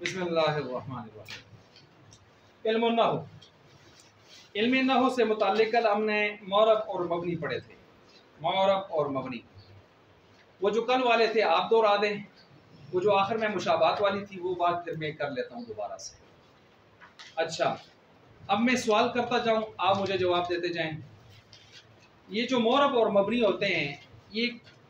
बिस्मिल्लाहिर्रहमानिर्रहीम। इल्म नहू से मुताल्लिक़ कल हमने मौरब और मबनी पढ़े थे। मौरब और मबनी, वो जो कल वाले थे आप दोहरा दें, वो जो आखिर में मुशाबात वाली थी वो बात फिर मैं कर लेता हूँ दोबारा से। अच्छा, अब मैं सवाल करता जाऊँ, आप मुझे जवाब देते जाएं। ये जो मौरब और मबनी होते हैं ये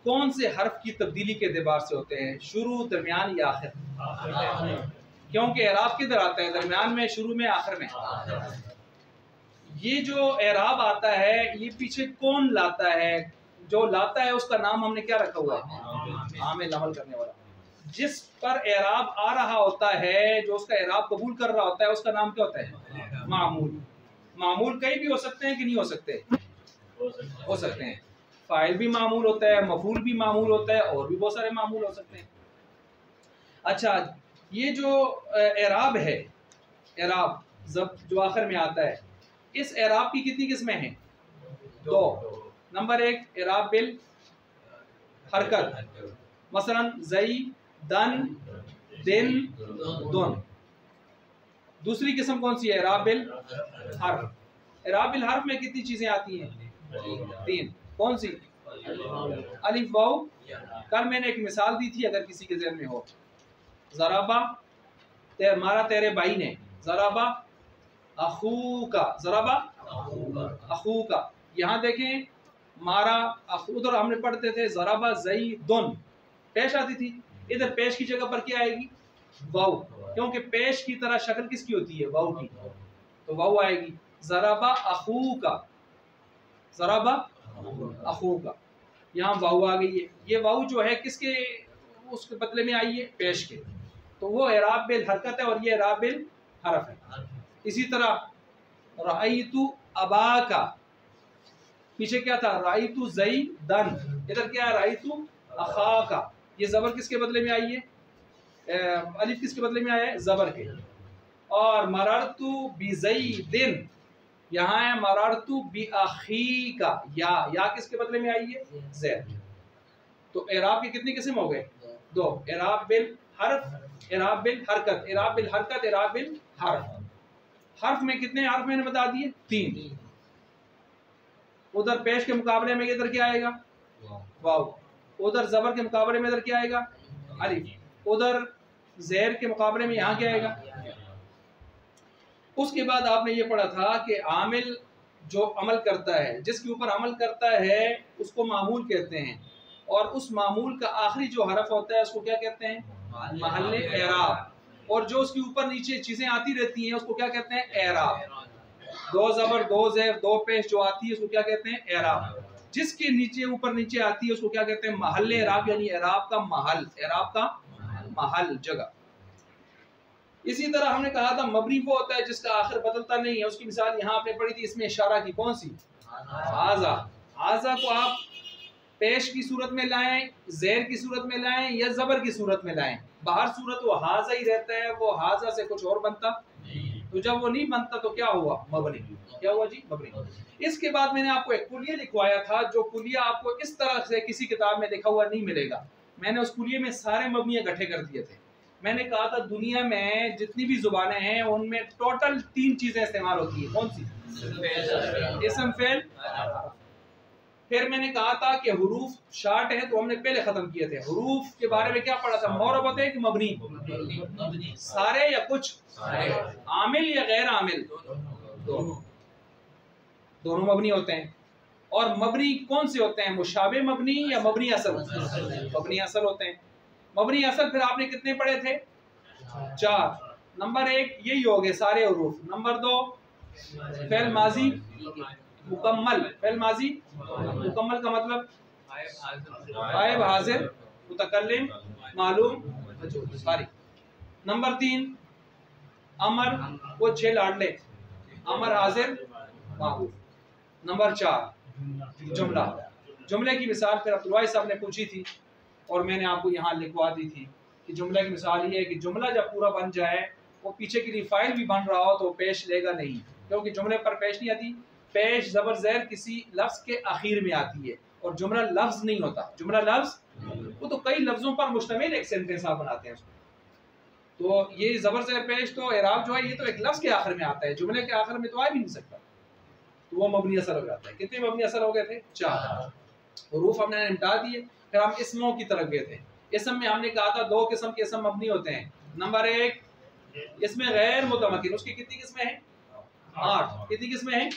कौन से हर्फ की तब्दीली के एतबार से होते हैं? शुरू, दरमियान या आखिर? क्योंकि एराब किधर आता है? दरमियान में, शुरू में, आखिर में। ये जो एराब आता है ये पीछे कौन लाता है? जो लाता है उसका नाम हमने क्या रखा हुआ है? आमिल, अमल करने वाला। जिस पर एराब आ रहा होता है, जो उसका एराब कबूल कर रहा होता है, उसका नाम क्या होता है? मामूल। मामूल कई भी हो सकते हैं कि नहीं हो सकते? हो सकते हैं। फाइल भी मामूल होता है, मफूल भी मामूल होता है, और भी बहुत सारे मामूल हो सकते हैं। अच्छा, ये जो एराब है, एराब जब जो आखिर में आता है, इस एराब की कितनी किस्में हैं? दो। नंबर एक, एराब बिल हरकत, मसलन ज़ई, दन, दिन, दुन। दूसरी किस्म कौन सी है? एराब बिल हर्फ। एराब बिल हर्फ में कितनी चीजें आती हैं? तीन। कौन सी? अलिफ, वाउ। कल मैंने एक मिसाल दी थी, अगर किसी के ज़हन में हो। ज़राबा मारा तेरे भाई ने, ज़राबा अखूका, ज़राबा अखूका। यहाँ देखें, मारा उधर हमने पढ़ते थे ज़राबा ज़ईदुन, पेश आती थी। इधर पेश की जगह पर क्या आएगी? वाउ, क्योंकि पेश की तरह शक्ल किसकी होती है? वाउ की, तो वाउ आएगी। ज़राबा अखूका, ज़राबा अखूका, यहाँ वाउ आ गई है। ये वाउ जो है किसके उसके बदले में आई है? पेश के। तो वो एराब बिल हरकत है और ये एराब बिल हरफ है। इसी तरह राइतु अबाका, पीछे क्या था? राइतु ज़ईदन, इधर क्या है? राइतु अखाका। ये ज़बर किसके बदले में आई है? अलिफ किसके बदले में आया है? ज़बर के। और मररतु बिज़ईदिन, यहाँ है मररतु बिअखीका, या किसके बदले में आई है? ज़ैद। तो एराब की कितनी किस्म हो गए? दो। एराब बिल हर्फ, एराब बिल हरकत। एराब बिल हरकत, एराब बिल हर्फ। हर्फ में कितने हर्फ मैंने बता दिए? तीन। उधर पेश के मुकाबले में इधर क्या आएगा? वाव। उधर जबर के मुकाबले में इधर क्या आएगा? अलिफ। उधर ज़ेर के मुकाबले में यहाँ क्या आएगा? उसके बाद आपने ये पढ़ा था कि आमिल जो अमल करता है, जिसके ऊपर अमल करता है उसको मामूल कहते हैं, और उस मामूल का आखिरी जो हरफ होता है उसको क्या कहते हैं? महल्ले एराब। और जो उसके ऊपर नीचे चीजें आती रहती हैं उसको क्या कहते हैं? एराब। दो जबर, दो ज़ेर, दो पेश जो आती है उसको क्या कहते हैं? एराब। जिसके नीचे ऊपर नीचे आती है उसको क्या कहते हैं? महल्ले एराब, यानी एराब का महल, एराब का महल, जगह। इसी तरह हमने कहा था मबनी वो होता है जिसका आखिर बदलता नहीं है। उसकी मिसाल यहाँ आपने पढ़ी थी, इसमें इशारा की। कौन सी? हाजा। हाजा को आप पेश की सूरत में लाएं, ज़ेर की सूरत में लाएं, या जबर की सूरत में लाएं, बाहर सूरत वो हाजा ही रहता है, वो हाजा से कुछ और बनता। तो जब वो नहीं बनता तो क्या हुआ? मबनी। क्या हुआ जी? मबनी। इसके बाद मैंने आपको एक कुलिया लिखवाया था, जो कुलिया आपको इस तरह से किसी किताब में लिखा हुआ नहीं मिलेगा। मैंने उस कुलिये में सारे मबनी इकट्ठे कर दिए थे। मैंने कहा था दुनिया में जितनी भी जुबानें हैं उनमें टोटल तीन चीजें इस्तेमाल होती है। कौन सी? इस्म, फेल। फिर मैंने कहा था कि हुरूफ शार्ट है, तो हमने पहले खत्म किए मौरब हुरूफ के बारे में। क्या पढ़ा था? मौरब होते हैं कि मबनी? सारे या कुछ? आमिल या गैर आमिल? दोनों मबनी होते हैं। और मबनी कौन से होते हैं? मुशाबे मबनी या मबनी असल? मबनी असल होते हैं। मबनी असल फिर आपने कितने पढ़े थे? 4। नंबर 1 यही हो गए सारे हुरूफ। नंबर 2 फेल माजी मुकम्मल। फेल माजी मुकम्मल का मतलब गायब, हाजिर, मुतकल्लिम, मालूम, सारी। नंबर 3 अमर, वो 6 लाडले, अमर, हाजिर, मारूफ। नंबर 4 जुमला। जुमले की मिसाल फिर अब्दुल साहब ने पूछी थी और मैंने आपको यहाँ लिखवा दी थी कि जुमले की मिसाल ये है कि जुमला जब पूरा बन जाए, वो पीछे के लिए फाइल भी बन रहा हो तो पेश लेगा नहीं, क्योंकि जुमले पर पेश नहीं आती। पेश ज़बर ज़ैर किसी लफ्ज़ के आखिर में आती है और जुमला लफ्ज़ नहीं होता। जुमला लफ्ज़ वो तो कई लफ्ज़ों पर मुश्तमिल एक सेंटेंस आप बनाते हैं उसको। तो ये ज़बर ज़ेर पेश तो एराब जो है ये तो एक लफ्ज़ के आखिर में आता है, जुमले के आखिर में तो आ भी नहीं सकता, तो वो मबनी असल हो जाता है। कितने मबनी असल हो गए थे? 4। हुरूफ हमने निपटा दिए। फिर हम इसमों की तरफ गए थे। इसम में हमने कहा था 2 किस्म के इसम मबनी होते हैं। नंबर 1 इसमें गैर मुतमक्किन, उसकी कितनी किस्में हैं? 8। कितनी किस्में हैं?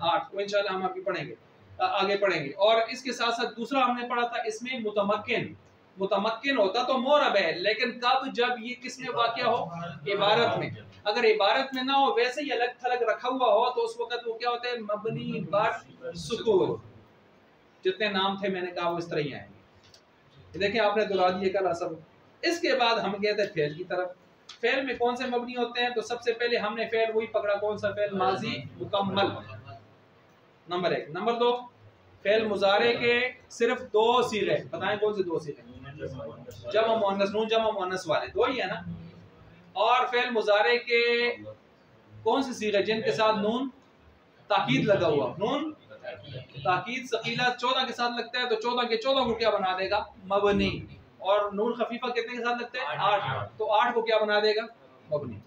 8। वो इंशाल्लाह हम अभी पढ़ेंगे, आगे पढ़ेंगे। और इसके साथ साथ दूसरा हमने पढ़ा था इसमें मुतमक्किन। मुतमक्किन होता तो मोरब है, लेकिन कब? जब ये किसमें वाक़या हो? इबारत में। अगर इबारत में ना हो, वैसे ही अलग थलग रखा हुआ हो, तो उस वक्त वो क्या होता है? मबनी बर सुकून। जितने नाम थे मैंने कहा वो इस तरह ही आएंगे। देखिए आपने दोहरा दिए कल असर। इसके बाद हम गए थे फेल की तरफ। फेल में कौन से मबनी होते हैं? तो सबसे पहले हमने फेल वही पकड़ा, कौन सा फेल? माजी मुकम्मल, नंबर 1। नंबर 2 फेल मुजारे के सिर्फ 2 सीगे, बताएं कौन से 2 सीगे? जमा मुअन्नस, नून जमा मुअन्नस वाले 2 ही है ना। और फेल मुजारे के कौन से सीगे जिनके साथ नून ताकीद लगा हुआ? नून ताकीद सकीला 14 के साथ लगता है, तो 14 के 14 को क्या बना देगा? मबनी। और नून खफीफा कितने के साथ लगता है? 8। तो 8 को क्या बना देगा? मबनी।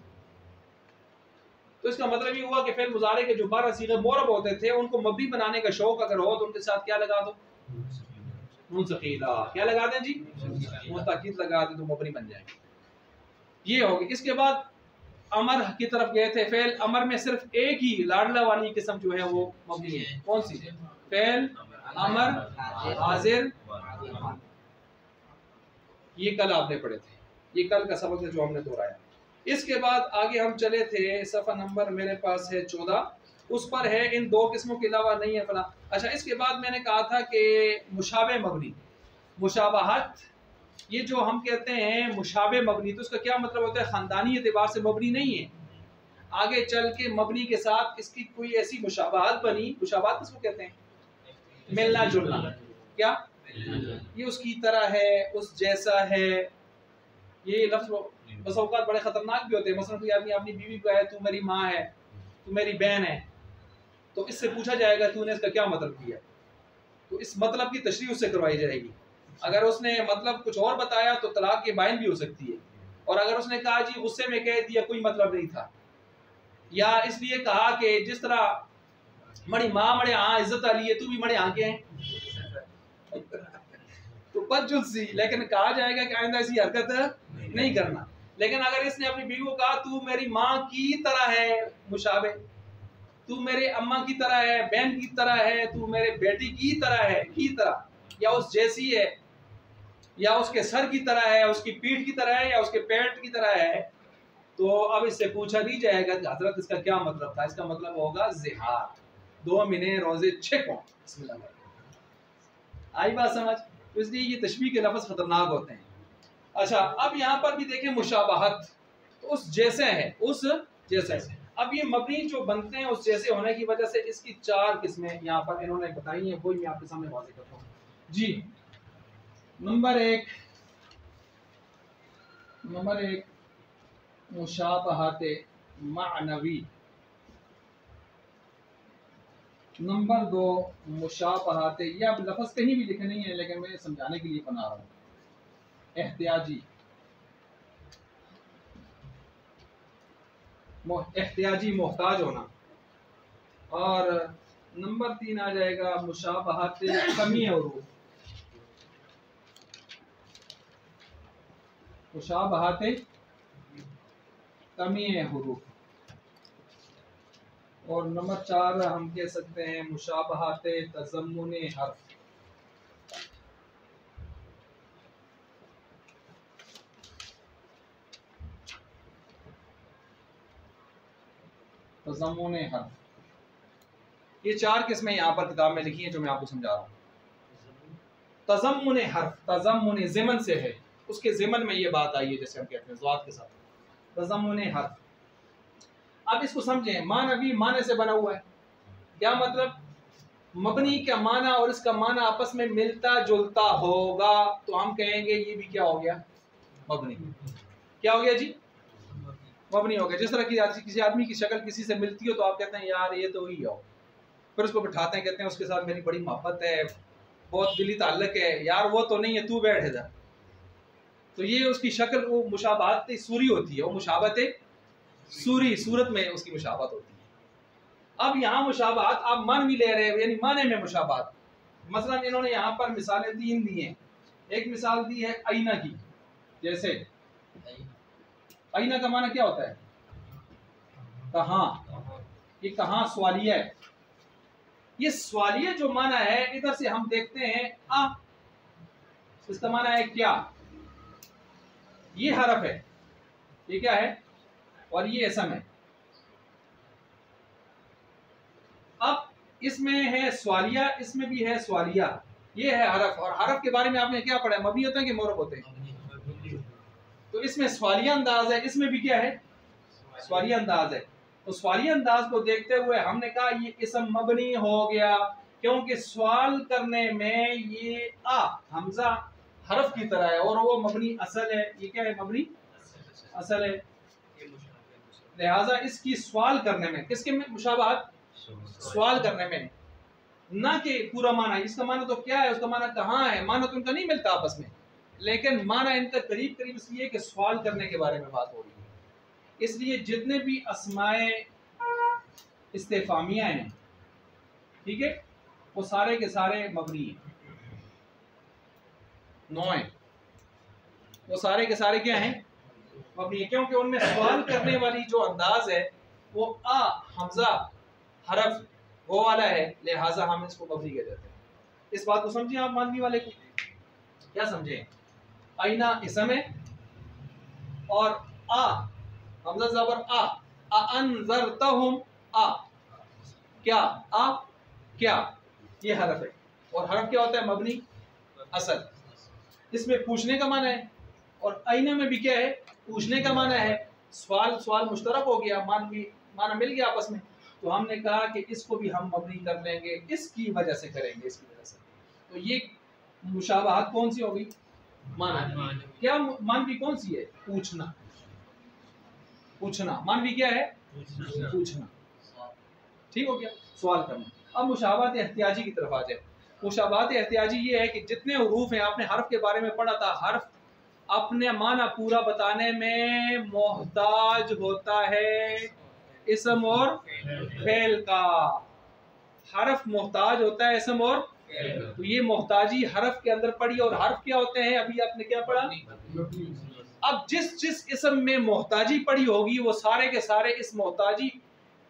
तो इसका मतलब ये हुआ कि फेल मुजारे के जो 12 सीगे मोरब होते थे, उनको मबनी बनाने का शौक अगर हो तो उनके साथ क्या लगा दो? नून सकीला। क्या लगा दें जी? नून ताकीद लगा दे तो मबनी बन जाएंगे। ये हो गया। इसके बाद अमर की तरफ गए थे। फेल अमर में सिर्फ एक ही लाडला वाली किस्म जो है वो मबनी है। कौन सी? फेल अमर हाजिर। ये कल आपने पढ़े थे, ये कल का सबक है जो हमने दोहराया। इसके बाद आगे हम चले थे, सफ़ा नंबर मेरे पास है 14, उस पर है इन 2 किस्मों के अलावा नहीं है फला। अच्छा, इसके बाद मैंने कहा था कि मुशाबे मबनी, मुशाबहत, ये जो हम कहते हैं मुशाबे मबनी, तो उसका क्या मतलब होता है? ख़ानदानी एतबार से मबनी नहीं है, आगे चल के मबनी के साथ इसकी कोई ऐसी मुशाबहत बनी। मुशाबहत किसको कहते हैं? मिलना जुलना। क्या? ये उसकी तरह है, उस जैसा है। ये लफ्ज़ बस औक़ात बड़े ख़तरनाक भी होते हैं। मसलन कोई आदमी अपनी बीवी को है, तू मेरी माँ है, तू मेरी बहन है, तो इससे पूछा जाएगा तूने इसका क्या मतलब किया, तो इस मतलब की तशरीह उससे करवाई जाएगी। अगर उसने मतलब कुछ और बताया तो तलाक के बाइन भी हो सकती है। और अगर उसने कहा जी गुस्से में कह दिया, कोई मतलब नहीं था, या इसलिए कहा कि जिस तरह मड़ी माँ मड़े हाँ इज्जत वाली है, तू भी मड़े हाँ के हैं तो बदजुल सी, लेकिन कहा जाएगा कि आइंदा ऐसी हरकत नहीं करना। लेकिन अगर इसने अपनी बीवी को कहा तू मेरी माँ की तरह है, मुशाबे, तू मेरे अम्मा की तरह है, बहन की तरह है, तू मेरे बेटी की तरह है, की तरह, या उस जैसी है, या उसके सर की तरह है, उसकी पीठ की तरह है, या उसके पेट की तरह है, तो अब इससे पूछा नहीं जाएगा कि हजरत इसका क्या मतलब था। इसका मतलब होगा ज़िहार, 2 महीने रोजे 6 को। आई बात समझ? तो इसलिए ये तशबीह के लफ्ज़ खतरनाक होते हैं। अच्छा, अब यहाँ पर भी देखें मुशाबहत, तो उस जैसे है, उस जैसे है। अब ये मबनी जो बनते हैं उस जैसे होने की वजह से इसकी 4 किस्में यहाँ पर इन्होंने बताई हैं, वही मैं आपके सामने वाज़ेह करता हूँ जी। नंबर 1 मुशाबहत मानवी। नंबर 2 मुशाबहत, ये अब लफ्ज़ कहीं भी लिखे नहीं है लेकिन मैं समझाने के लिए बना रहा हूँ, एहतियाजी। एहतियाजी मोहताज होना। और नंबर 3 आ जाएगा मुशाबहत कमी हुरूफ। मुशाबहत कमी हुरूफ। और नंबर 4 हम कह सकते हैं मुशाबहत तज़म्मुन हर्फ। तज़म्मुन हर्फ, ये 4 किस्में यहाँ पर किताब में लिखी हैं जो मैं आपको समझा रहा हूँ। तज़म्मुन हर्फ, तज़म्मुन ज़िमन से है, उसके ज़िमन में ये बात आई है, जैसे हम कहते हैं ज़वाद के साथ तज़म्मुन हर्फ। अब इसको समझें, मानवी माने से बना हुआ है। क्या मतलब? मबनी का माना और इसका माना आपस में मिलता जुलता होगा, तो हम कहेंगे ये भी क्या हो गया? मबनी। क्या हो गया जी? मबनी हो गया। जिस तरह की किसी आदमी की शक्ल किसी से मिलती हो तो आप कहते हैं यार ये तो ही हो, फिर उसको बिठाते हैं, कहते हैं उसके साथ मेरी बड़ी मोहब्बत है, बहुत दिली ताल्लुक है, यार वो तो नहीं है, तू बैठ इधर। तो ये उसकी शक्ल वो मुशाबहत सूरी होती है, वो मुशाबहत सूरी सूरत में उसकी मुशाबहत होती है। अब यहाँ मुशाबहत आप मान भी ले रहे हो, यानी माने में मुशाबहत। मसलन इन्होंने यहाँ पर मिसालें 3 दी हैं। एक मिसाल दी है आईना की, जैसे आईना का माना क्या होता है? कहाँ। ये कहाँ सवालिया है। ये सवालिया जो माना है, इधर से हम देखते हैं आ, इसका माना है क्या? ये हरफ है, ये क्या है? और ये इसम है। अब इसमें है सवालिया, इसमें भी है सवालिया, ये है हरफ। और हरफ के बारे में आपने क्या पढ़ा है? मबनी होते हैं कि मोरब होते हैं? तो इसमें सवालिया अंदाज है, इसमें भी क्या है? सवालिया अंदाज है। तो सवालिया अंदाज को देखते हुए हमने कहा ये इसम मबनी हो गया, क्योंकि सवाल करने में ये आ हमजा हरफ की तरह है और वो मबनी असल है। ये क्या है? मबनी असल है। लिहाजा इसकी सवाल करने में, किसके में मुशाबहत? सवाल करने में, ना कि पूरा माना। इसका माना तो क्या है? उसका माना कहाँ है? माना तो उनका नहीं मिलता आपस में, लेकिन माना इनका करीब करीब इसलिए कि सवाल करने के बारे में बात हो रही है। इसलिए जितने भी अस्माए इस्तेफामिया हैं, ठीक है, वो सारे के सारे मबनी हैं। 9 हैं, वो सारे के सारे क्या हैं? मबनी है, क्योंकि उनमें सवाल करने वाली जो अंदाज है वो आ हमजा हरफ वो वाला है, लिहाजा हम इसको मबनी कह देते हैं। इस बात को समझिए आप मानवी वाले को। क्या समझे? आईना इसम है और आ हमजा ज़बर आ अनज़रतहुम आ क्या? आ क्या, ये हरफ है। और हरफ क्या होता है? मबनी असल। इसमें पूछने का माना है और आईना में भी क्या है? पूछने का माना है। सवाल मुश्तरक हो गया, माना मिल गया आपस में। तो हमने कहा कि इसको भी हम मबनी कर लेंगे, इसकी वजह से करेंगे, इसकी वजह से। तो ये मुशाबहत कौन सी होगी? माना। क्या मानवी कौन सी है? पूछना। पूछना मानवी क्या है? पूछना। ठीक हो गया, सवाल करना। अब मुशाबहत एहतियाजी की तरफ आ जाए। मुशाबहत एहतियाजी ये है कि जितने हुरूफ हैं, आपने हर्फ के बारे में पढ़ा था, हर्फ अपने माना पूरा बताने में मोहताज होता है इसम और फेल का। हरफ मोहताज होता है इसम और फेल। तो ये मोहताजी हरफ के अंदर पड़ी। और हरफ क्या होते हैं? अभी आपने क्या पढ़ा? अब जिस इसम में मोहताजी पड़ी होगी वो सारे के सारे इस मोहताजी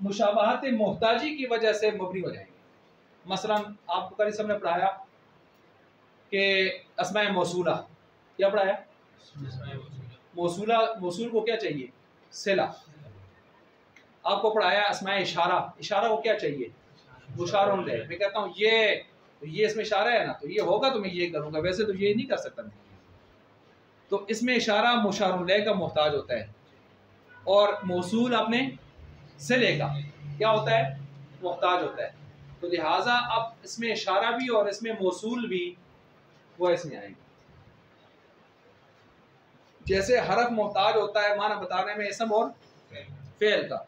मुशाबहत मोहताजी की वजह से मबनी हो जाएंगे। मसलन आपको कल सबने पढ़ाया कि अस्माए मौसूला, क्या पढ़ाया? मौसूल को क्या चाहिए? सिला। आपको पढ़ाया अस्माए इशारा, इशारा को क्या चाहिए? मुशारुन ले। मैं कहता हूँ ये इसमें इशारा है ना, तो ये होगा तो मैं ये करूंगा, वैसे तो ये नहीं कर सकता मैं। तो इसमें इशारा मुशारुन ले का मोहताज होता है और मौसूल अपने सिले का क्या होता है? मोहताज होता है। तो लिहाजा अब इसमें इशारा भी और इसमें मौसूल भी वो इसमें आएंगे। जैसे हरफ मोहताज होता है माना बताने में इसम और फेल का,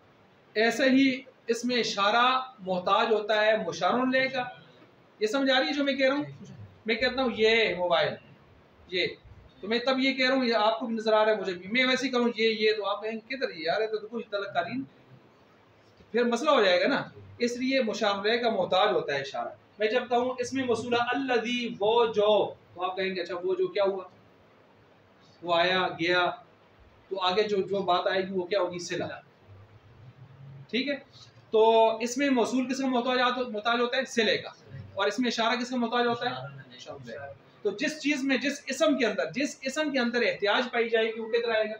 ऐसे ही इसमें इशारा मोहताज होता है मुशारुन ले का। ये समझ आ रही है जो मैं कह रहा हूँ? मैं कहता हूँ ये मोबाइल, ये तो मैं तब ये कह रहा हूँ, ये आपको भी नजर आ रहा है, मुझे भी। मैं वैसे ही करूँ ये तो आप कहेंगे किधर यार, तो कुछ तलकालीन, फिर मसला हो जाएगा ना। इसलिए मुशावरे का मोहताज होता है इशारा। मैं जब कहूँ इसमें मसूला अल्लज़ी वो जो, तो आप कहेंगे अच्छा वो जो क्या हुआ? वो आया गया, तो आगे जो बात आएगी वो क्या होगी? सिला। ठीक है, तो इसमें मौसूल किसका मोहताज होता है? सिले का। और इसमें इशारा किसका मोहताज होता है? तो जिस चीज में जिस इसम के अंदर एहतियाज पाई जाएगी वो किधर आएगा?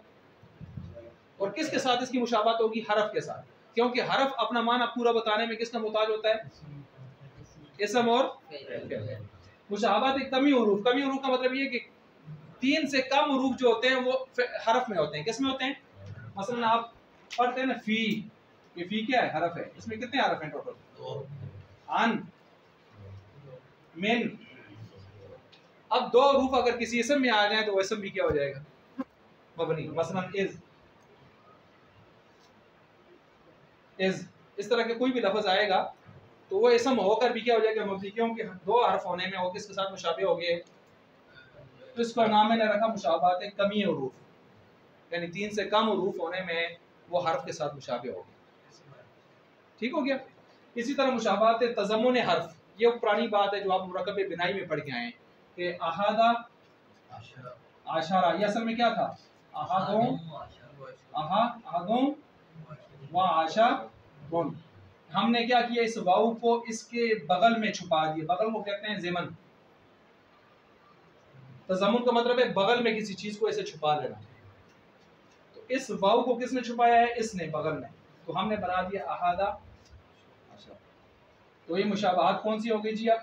और किसके साथ इसकी मुशाबहत होगी? हरफ के साथ, क्योंकि हरफ अपना माना पूरा बताने में किसका मोहताज होता है? इसम और मुशाबहत। कमी उरूफ का मतलब ये कि 3 से कम उरूफ जो होते हैं वो हरफ में होते हैं। किस में होते हैं? मसलन आप पढ़ते हैं ना फी, ये फी क्या है? हरफ है। इसमें कितने हरफ हैं टोटल? अन, मिन। अब 2 रूफ अगर किसी इसम में आ जाए तो वो इसम भी क्या हो जाएगा? मबनी। मसलन इज, इस तरह के कोई भी लफ्ज आएगा तो वो इसम होकर भी क्या हो जाएगा? मबनी। क्योंकि 2 हरफ होने में वो किसके साथ मुशाबे हो गए? तो इसका नाम मैंने रखा मुशाबात कमी उरूफ, यानी 3 से कम उरूफ होने में वो हर्फ के साथ मुशाबे हो गया। ठीक हो गया। इसी तरह मुशाबात तज़म्मुन हर्फ, ये पुरानी बात है जो आप मुरकब बिनाई में पढ़ के आए कि अहादा आशारा, ये असल में क्या था, अहादों व आशा गुन। हमने क्या किया, इस वाऊ को इसके बगल में छुपा दिया। बगल को कहते हैं ज़िमन। तज़म्मुन का मतलब है बगल में किसी चीज को ऐसे छुपा लेना। तो इस वाऊ को किसने छुपाया है, इसने, बगल में। तो हमने बना दिया अहादा। अच्छा, तो ये मुशाबाहत कौन सी हो गई जी अब,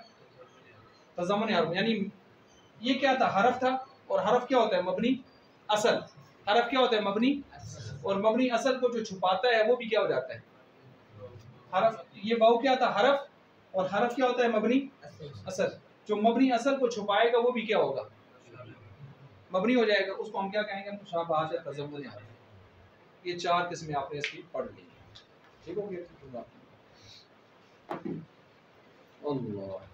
तज़म्मुन हर्फ। यानी ये क्या था, हरफ था, और हरफ क्या होता है, मबनी असल। हरफ क्या होता है, मबनी, और मबनी असल को जो छुपाता है वो भी क्या हो जाता है, हरफ। ये वाऊ क्या था, हरफ, और हरफ क्या होता है, मबनी असल। जो मबनी असल को छुपाएगा वो भी क्या होगा, मबनी हो जाएगा। उसको हम क्या कहेंगे, मुशाबाहत तज़म्मुन हर्फ। ये 4 किस्में आपने इसकी पढ़ ली। ठीक हो गया। अल्लाह